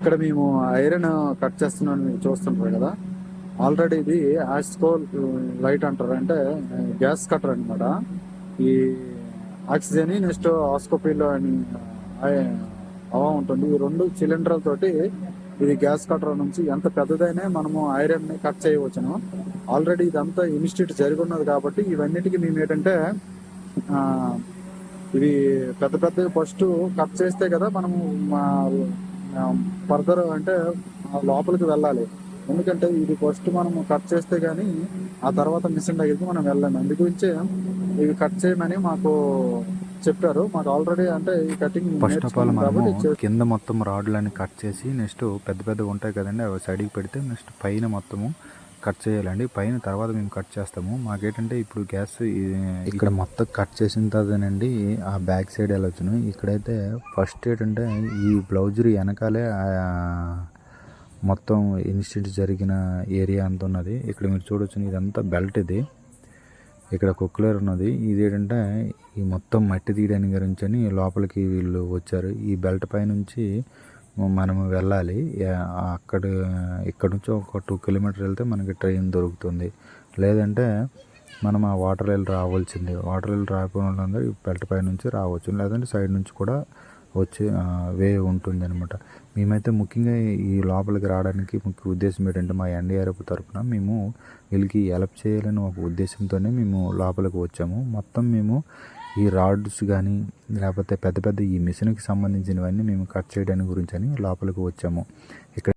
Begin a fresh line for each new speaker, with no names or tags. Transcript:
ఇక్కడ మేము iron cut చేస్తున్నాం మీరు చూస్తుంటారు కదా. ఆల్రెడీ ఇది ఆస్కోల్ లైట్ అంటారు, అంటే గ్యాస్ కటర్ అనమాట. ఈ ఆక్సిజన్ నెక్స్ట్ ఆస్కోపీలో అని హవా ఉంటుంది. ఈ రెండు సిలిండర్లతోటి ఇది గ్యాస్ కటర్ నుంచి ఎంత పెద్దదైనా మనము ఐరన్ ని కట్ చేయవచ్చును. ఆల్రెడీ ఇదంతా ఇన్స్టిట్యూట్ జరిగి ఉన్నది కాబట్టి ఇవన్నిటికీ మేము ఏంటంటే ఆ, ఇవి పెద్ద పెద్ద ఫస్ట్ కట్ చేస్తే కదా మనము ఫర్దర్ అంటే లోపలికి వెళ్ళాలి. ఎందుకంటే ఇది ఫస్ట్ మనము కట్ చేస్తే గానీ ఆ తర్వాత మిషన్ దగ్గరికి మనం వెళ్ళాము. అందు గురించే ఇవి కట్ చేయమని మాకు చెప్పారు. మాకు ఆల్రెడీ అంటే ఈ కటింగ్
ఫస్ట్ ఆఫ్ ఆల్
నేర్చుకున్నాం
మనము
కాబట్టి
కింద మొత్తం రాడ్లని కట్ చేసి నెక్స్ట్ పెద్ద పెద్దగా ఉంటాయి కదండి, అవి సైడ్కి పెడితే నెక్స్ట్ పైన మొత్తము కట్ చేయాలండి. పైన తర్వాత మేము కట్ చేస్తాము. మాకేంటంటే ఇప్పుడు గ్యాస్ ఇక్కడ మొత్తం కట్ చేసిన తర్వాతనండి ఆ బ్యాక్ సైడ్ వెళ్ళొచ్చును. ఇక్కడైతే ఫస్ట్ ఏంటంటే ఈ బ్లౌజరీ వెనకాలే మొత్తం ఇన్సిడెంట్ జరిగిన ఏరియా అంత ఉన్నది. ఇక్కడ మీరు చూడొచ్చు, ఇదంతా బెల్ట్. ఇది ఇక్కడ కుక్కలేరు ఉన్నది. ఇది ఏంటంటే ఈ మొత్తం మట్టి తీయడానికి గురించి అని లోపలికి వీళ్ళు వచ్చారు. ఈ బెల్ట్ పై నుంచి మనము వెళ్ళాలి. ఇక్కడ నుంచి ఒక 2 కిలోమీటర్ వెళ్తే మనకి ట్రైన్ దొరుకుతుంది. లేదంటే మనం ఆ వాటర్ వెళ్ళి రావాల్సిందే. వాటర్ వెళ్ళి రాకపోయినా ఈ బెల్ట్ పై నుంచి రావచ్చు, లేదంటే సైడ్ నుంచి కూడా వచ్చే వే ఉంటుంది అనమాట. మేమైతే ముఖ్యంగా ఈ లోపలికి రావడానికి ముఖ్య ఉద్దేశం ఏంటంటే మా ఎన్డీఆర్ఎఫ్ తరఫున మేము వీళ్ళకి హెల్ప్ చేయాలని ఒక ఉద్దేశంతోనే మేము లోపలికి వచ్చాము. మొత్తం మేము ఈ రాడ్స్ కానీ లేకపోతే పెద్ద పెద్ద ఈ మిషన్కి సంబంధించినవన్నీ మేము కట్ చేయడానికి గురించి అని లోపలికి వచ్చాము. ఇక్కడ